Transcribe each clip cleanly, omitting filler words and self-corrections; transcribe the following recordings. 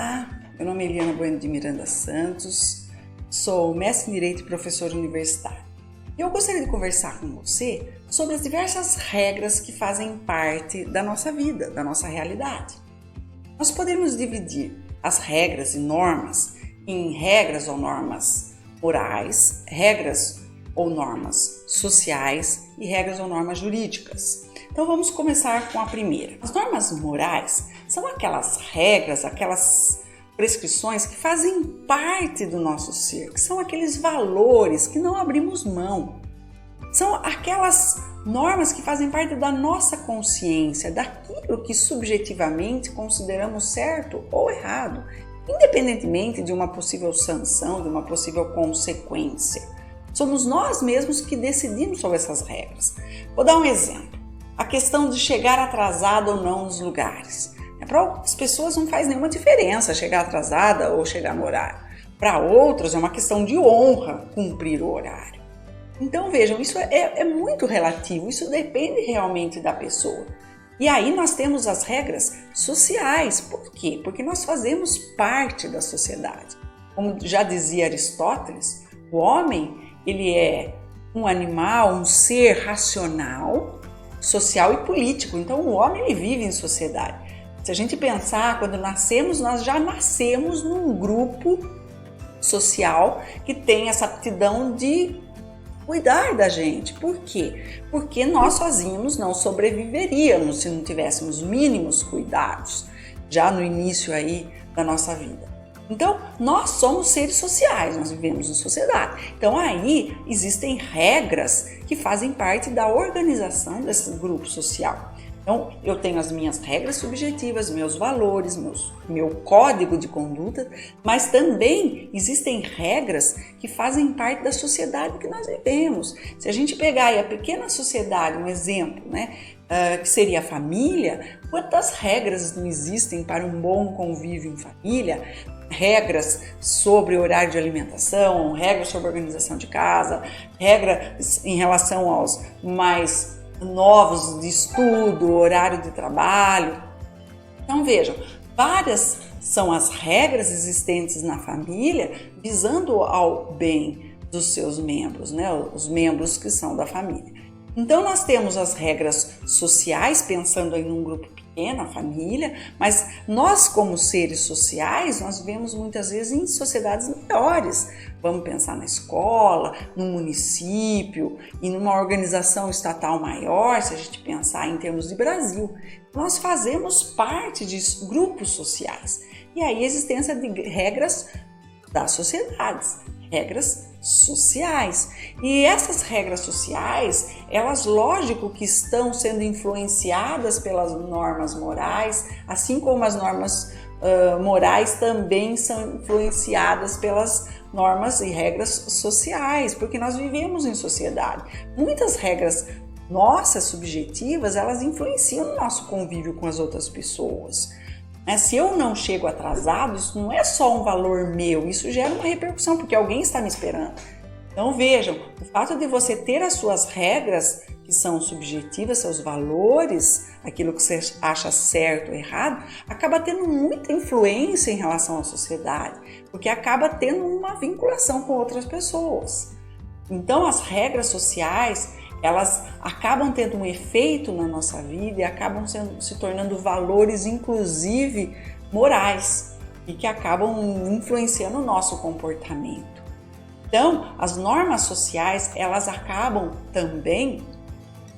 Olá, meu nome é Eliana Bueno de Miranda Santos, sou mestre em Direito e professora universitária. Eu gostaria de conversar com você sobre as diversas regras que fazem parte da nossa vida, da nossa realidade. Nós podemos dividir as regras e normas em regras ou normas morais, regras ou normas sociais e regras ou normas jurídicas. Então vamos começar com a primeira. As normas morais são aquelas regras, aquelas prescrições que fazem parte do nosso ser, que são aqueles valores que não abrimos mão. São aquelas normas que fazem parte da nossa consciência, daquilo que subjetivamente consideramos certo ou errado, independentemente de uma possível sanção, de uma possível consequência. Somos nós mesmos que decidimos sobre essas regras. Vou dar um exemplo. A questão de chegar atrasado ou não nos lugares. Para algumas pessoas não faz nenhuma diferença chegar atrasada ou chegar no horário. Para outras é uma questão de honra cumprir o horário. Então vejam, isso é muito relativo, isso depende realmente da pessoa. E aí nós temos as regras sociais. Por quê? Porque nós fazemos parte da sociedade. Como já dizia Aristóteles, o homem ele é um animal, um ser racional, social e político. Então o homem ele vive em sociedade. Se a gente pensar, quando nascemos, nós já nascemos num grupo social que tem essa aptidão de cuidar da gente. Por quê? Porque nós sozinhos não sobreviveríamos se não tivéssemos mínimos cuidados já no início aí da nossa vida. Então, nós somos seres sociais, nós vivemos em sociedade. Então, aí existem regras que fazem parte da organização desse grupo social. Então, eu tenho as minhas regras subjetivas, meus valores, meu código de conduta, mas também existem regras que fazem parte da sociedade que nós vivemos. Se a gente pegar aí a pequena sociedade, um exemplo, que seria a família, quantas regras não existem para um bom convívio em família? Regras sobre horário de alimentação, regras sobre organização de casa, regras em relação aos mais novos de estudo, horário de trabalho. Então vejam, várias são as regras existentes na família visando ao bem dos seus membros, os membros que são da família. Então nós temos as regras sociais, pensando em um grupo pequeno, a família, mas nós como seres sociais, nós vivemos muitas vezes em sociedades maiores. Vamos pensar na escola, no município e numa organização estatal maior, se a gente pensar em termos de Brasil. Nós fazemos parte de grupos sociais. E aí a existência de regras das sociedades, regras sociais. E essas regras sociais, elas lógico que estão sendo influenciadas pelas normas morais, assim como as normas morais também são influenciadas pelas normas e regras sociais, porque nós vivemos em sociedade. Muitas regras nossas, subjetivas, elas influenciam no nosso convívio com as outras pessoas. Se eu não chego atrasado, isso não é só um valor meu, isso gera uma repercussão, porque alguém está me esperando. Então vejam, o fato de você ter as suas regras, que são subjetivas, seus valores, aquilo que você acha certo ou errado, acaba tendo muita influência em relação à sociedade, porque acaba tendo uma vinculação com outras pessoas. Então as regras sociais, elas acabam tendo um efeito na nossa vida e acabam se tornando valores, inclusive morais, e que acabam influenciando o nosso comportamento. Então, as normas sociais, elas acabam também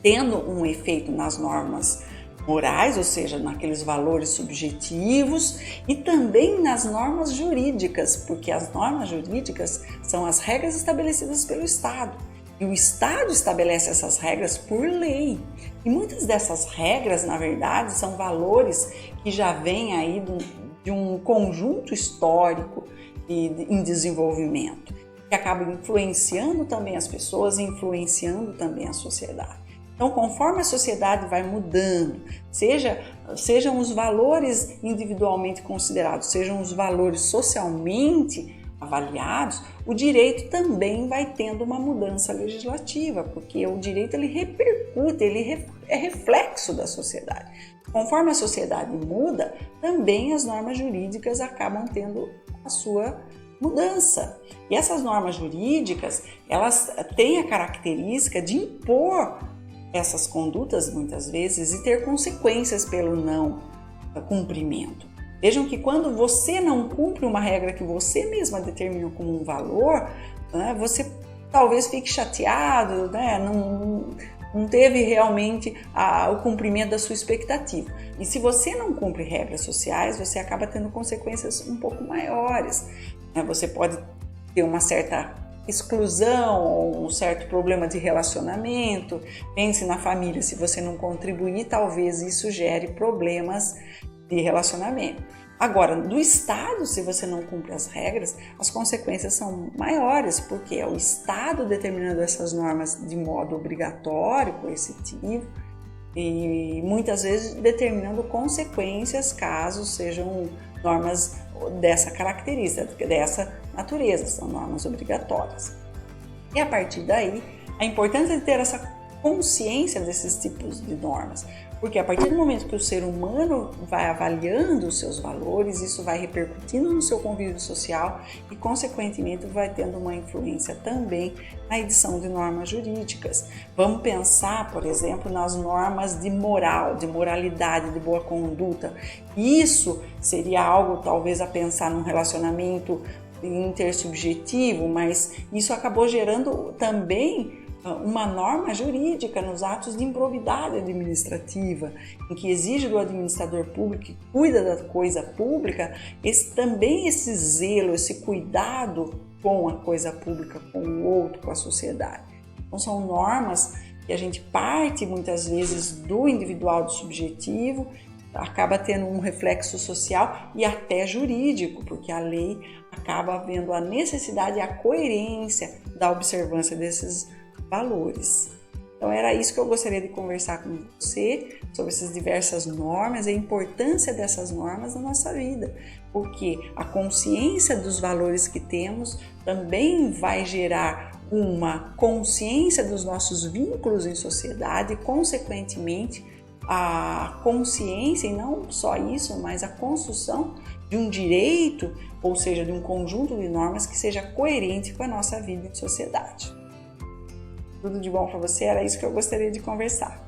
tendo um efeito nas normas morais, ou seja, naqueles valores subjetivos, e também nas normas jurídicas, porque as normas jurídicas são as regras estabelecidas pelo Estado. E o Estado estabelece essas regras por lei. E muitas dessas regras, na verdade, são valores que já vêm aí de um conjunto histórico e em desenvolvimento, que acabam influenciando também as pessoas e influenciando também a sociedade. Então, conforme a sociedade vai mudando, sejam os valores individualmente considerados, sejam os valores socialmente avaliados, o direito também vai tendo uma mudança legislativa, porque o direito ele repercute, ele é reflexo da sociedade. Conforme a sociedade muda, também as normas jurídicas acabam tendo a sua mudança. E essas normas jurídicas, elas têm a característica de impor essas condutas, muitas vezes, e ter consequências pelo não cumprimento. Vejam que quando você não cumpre uma regra que você mesma determinou como um valor, né, você talvez fique chateado, né, não teve realmente o cumprimento da sua expectativa. E se você não cumpre regras sociais, você acaba tendo consequências um pouco maiores. Você pode ter uma certa exclusão ou um certo problema de relacionamento. Pense na família, se você não contribuir, talvez isso gere problemas de relacionamento. Agora, do Estado, se você não cumpre as regras, as consequências são maiores, porque é o Estado determinando essas normas de modo obrigatório, coercitivo, e muitas vezes determinando consequências caso sejam normas dessa característica, dessa natureza, são normas obrigatórias. E a partir daí, a importância de ter essa consciência desses tipos de normas, porque a partir do momento que o ser humano vai avaliando os seus valores, isso vai repercutindo no seu convívio social e, consequentemente, vai tendo uma influência também na edição de normas jurídicas. Vamos pensar, por exemplo, nas normas de moral, de moralidade, de boa conduta. Isso seria algo, talvez, a pensar num relacionamento intersubjetivo, mas isso acabou gerando também uma norma jurídica nos atos de improbidade administrativa, em que exige do administrador público que cuida da coisa pública, esse zelo, esse cuidado com a coisa pública, com o outro, com a sociedade. Então são normas que a gente parte muitas vezes do individual, do subjetivo, acaba tendo um reflexo social e até jurídico, porque a lei acaba vendo a necessidade e a coerência da observância desses valores. Então era isso que eu gostaria de conversar com você, sobre essas diversas normas e a importância dessas normas na nossa vida, porque a consciência dos valores que temos também vai gerar uma consciência dos nossos vínculos em sociedade e, consequentemente, a consciência, e não só isso, mas a construção de um direito, ou seja, de um conjunto de normas que seja coerente com a nossa vida em sociedade. Tudo de bom para você, era isso que eu gostaria de conversar.